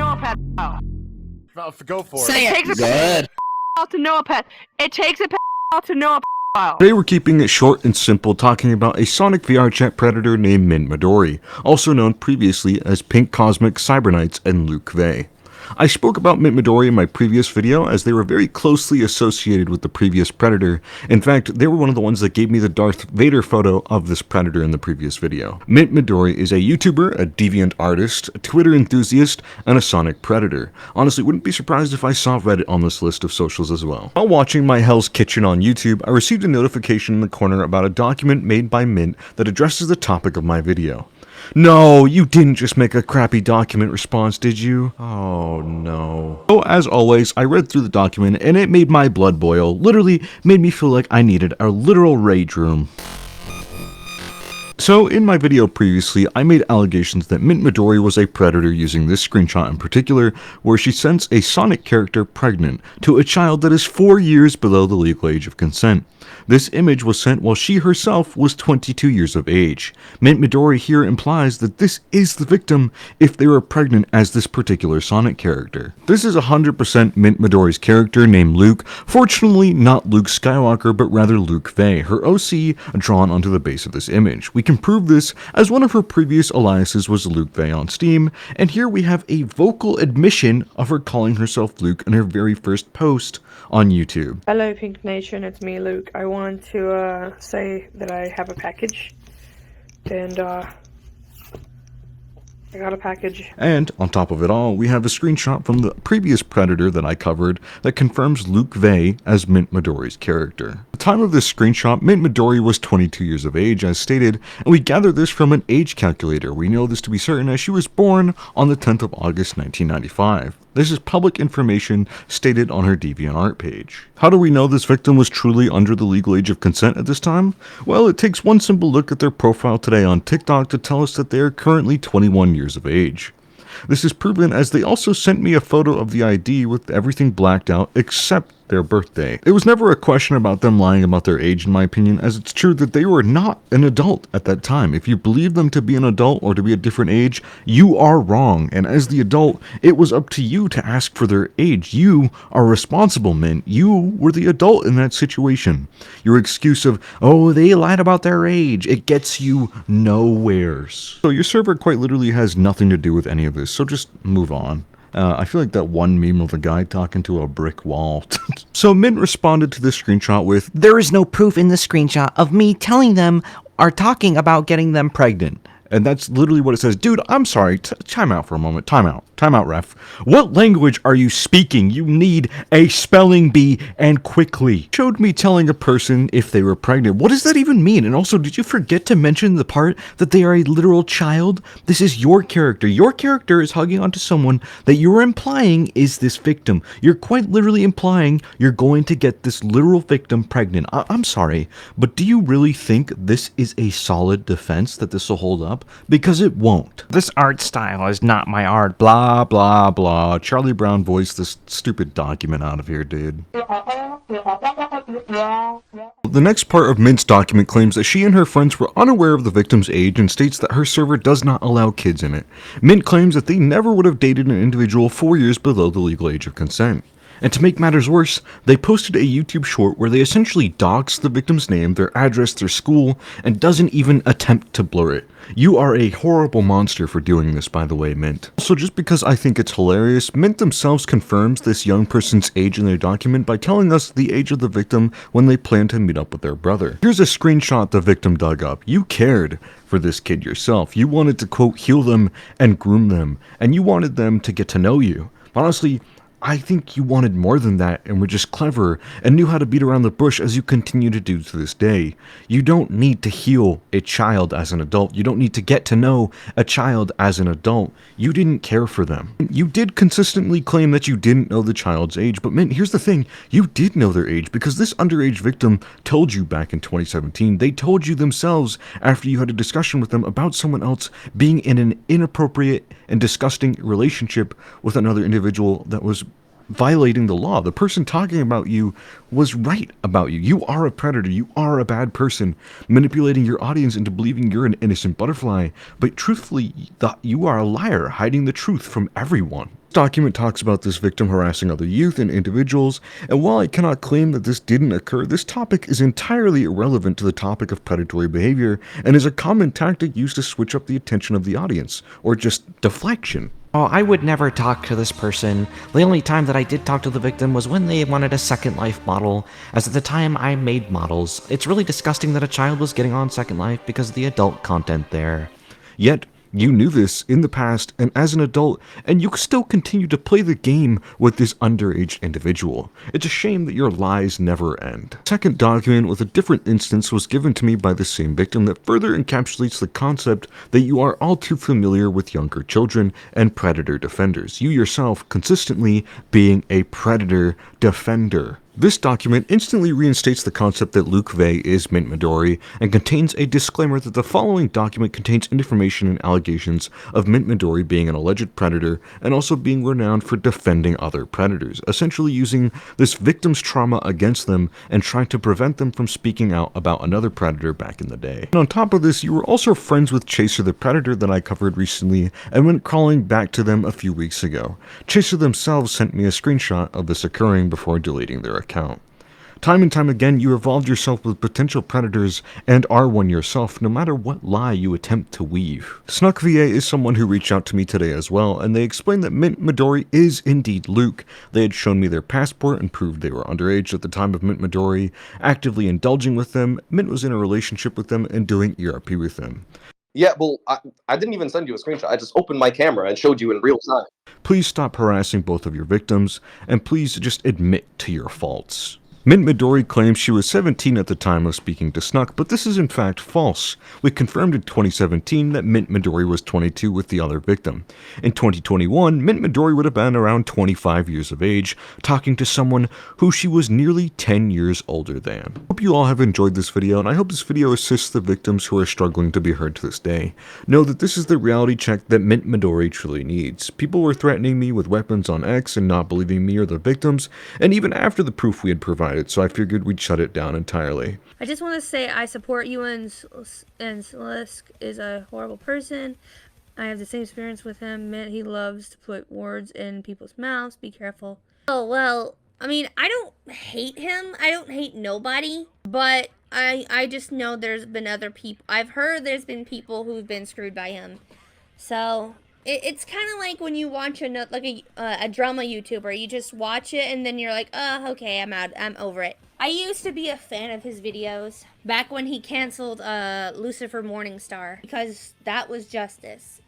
know a pedophile. Go for Say it. it. Takes a pedophile to know a pet. It takes a pedophile to know a pedophile. Today we're keeping it short and simple, talking about a Sonic VR chat predator named MintMindori, also known previously as Pink Cosmic, Cyberknights, and Luke Vey. I spoke about MintMindori in my previous video as they were very closely associated with the previous predator. In fact, they were one of the ones that gave me the Darth Vader photo of this predator in the previous video. MintMindori is a YouTuber, a deviant artist, a Twitter enthusiast, and a Sonic predator. Honestly, wouldn't be surprised if I saw Reddit on this list of socials as well. While watching my Hell's Kitchen on YouTube, I received a notification in the corner about a document made by Mint that addresses the topic of my video. No, you didn't just make a crappy document response, did you? Oh no. So as always, I read through the document and it made my blood boil. Literally made me feel like I needed a literal rage room. So, in my video previously, I made allegations that MintMindori was a predator using this screenshot in particular, where she sends a Sonic character pregnant to a child that is 4 years below the legal age of consent. This image was sent while she herself was 22 years of age. MintMindori here implies that this is the victim if they were pregnant as this particular Sonic character. This is 100% MintMindori's character named Luke, fortunately not Luke Skywalker but rather Luke Vey, her OC drawn onto the base of this image. We can prove this as one of her previous aliases was Luke Vey on Steam, and here we have a vocal admission of her calling herself Luke in her very first post on YouTube. Hello Pink Nation, it's me Luke. I wanted to say that I have a package, and I got a package. And on top of it all, we have a screenshot from the previous predator that I covered that confirms Luke Vey as MintMindori's character. At the time of this screenshot, MintMindori was 22 years of age as stated, and we gather this from an age calculator. We know this to be certain as she was born on the 10th of August 1995. This is public information stated on her DeviantArt page. How do we know this victim was truly under the legal age of consent at this time? Well, it takes one simple look at their profile today on TikTok to tell us that they are currently 21 years of age. This is proven as they also sent me a photo of the ID with everything blacked out except their birthday. It was never a question about them lying about their age in my opinion, as it's true that they were not an adult at that time. If you believe them to be an adult or to be a different age, you are wrong, and as the adult, it was up to you to ask for their age. You are responsible, Mint. You were the adult in that situation. Your excuse of, oh, they lied about their age, it gets you nowheres. So your server quite literally has nothing to do with any of this, so just move on. I feel like that one meme of a guy talking to a brick wall. So Mint responded to this screenshot with, "There is no proof in the screenshot of me telling them or talking about getting them pregnant." and that's literally what it says. Dude, I'm sorry, time out for a moment, time out, ref. What language are you speaking? You need a spelling bee, and quickly. Showed me telling a person if they were pregnant. What does that even mean? And also, did you forget to mention the part that they are a literal child? This is your character. Your character is hugging onto someone that you're implying is this victim. You're quite literally implying you're going to get this literal victim pregnant. I'm sorry, but do you really think this is a solid defense that this will hold up? Because it won't. This art style is not my art, blah, blah, blah. Charlie Brown voiced this stupid document out of here, dude. The next part of Mint's document claims that she and her friends were unaware of the victim's age and states that her server does not allow kids in it. Mint claims that they never would have dated an individual 4 years below the legal age of consent. And to make matters worse, they posted a YouTube short where they essentially doxed the victim's name, their address, their school, and doesn't even attempt to blur it. You are a horrible monster for doing this, by the way, Mint. Also, just because I think it's hilarious, Mint themselves confirms this young person's age in their document by telling us the age of the victim when they plan to meet up with their brother. Here's a screenshot the victim dug up. You cared for this kid yourself. You wanted to, quote, heal them and groom them, and you wanted them to get to know you. Honestly, I think you wanted more than that and were just clever and knew how to beat around the bush as you continue to do to this day. You don't need to heal a child as an adult. You don't need to get to know a child as an adult. You didn't care for them. You did consistently claim that you didn't know the child's age, but man, here's the thing. You did know their age because this underage victim told you back in 2017. They told you themselves after you had a discussion with them about someone else being in an inappropriate and disgusting relationship with another individual that was violating the law. The person talking about you was right about you. You are a predator. You are a bad person, manipulating your audience into believing you're an innocent butterfly. But truthfully, you are a liar, hiding the truth from everyone. This document talks about this victim harassing other youth and individuals, and while I cannot claim that this didn't occur, this topic is entirely irrelevant to the topic of predatory behavior and is a common tactic used to switch up the attention of the audience, or just deflection. Oh, I would never talk to this person. The only time that I did talk to the victim was when they wanted a Second Life model, as at the time I made models. It's really disgusting that a child was getting on Second Life because of the adult content there. Yet, you knew this in the past and as an adult, and you still continue to play the game with this underage individual. It's a shame that your lies never end. Second document with a different instance was given to me by the same victim that further encapsulates the concept that you are all too familiar with younger children and predator defenders. You yourself consistently being a predator defender. This document instantly reinstates the concept that Luke Vey is MintMindori and contains a disclaimer that the following document contains information and allegations of MintMindori being an alleged predator and also being renowned for defending other predators, essentially using this victim's trauma against them and trying to prevent them from speaking out about another predator back in the day. And on top of this, you were also friends with Chaser the Predator that I covered recently and went crawling back to them a few weeks ago. Chaser themselves sent me a screenshot of this occurring before deleting their account. Time and time again, you involved yourself with potential predators and are one yourself, no matter what lie you attempt to weave. Snuck VA is someone who reached out to me today as well, and they explained that MintMindori is indeed Luke. They had shown me their passport and proved they were underage at the time of MintMindori, actively indulging with them. Mint was in a relationship with them and doing ERP with them. Yeah, well, I didn't even send you a screenshot. I just opened my camera and showed you in real time. Please stop harassing both of your victims, and please just admit to your faults. MintMindori claims she was 17 at the time of speaking to Snuck, but this is in fact false. We confirmed in 2017 that MintMindori was 22 with the other victim. In 2021, MintMindori would have been around 25 years of age, talking to someone who she was nearly 10 years older than. Hope you all have enjoyed this video, and I hope this video assists the victims who are struggling to be heard to this day. Know that this is the reality check that MintMindori truly needs. People were threatening me with weapons on X and not believing me or the victims, and even after the proof we had provided, so I figured we'd shut it down entirely. I just want to say I support you, and Sileskios is a horrible person. I have the same experience with him. He loves to put words in people's mouths. Be careful. Oh, well, I mean, I don't hate him. I don't hate nobody. But I just know there's been other people. I've heard there's been people who've been screwed by him. So it's kind of like when you watch a drama YouTuber. You just watch it and then you're like, oh, okay, I'm out. I'm over it. I used to be a fan of his videos back when he canceled Lucifer Morningstar because that was justice.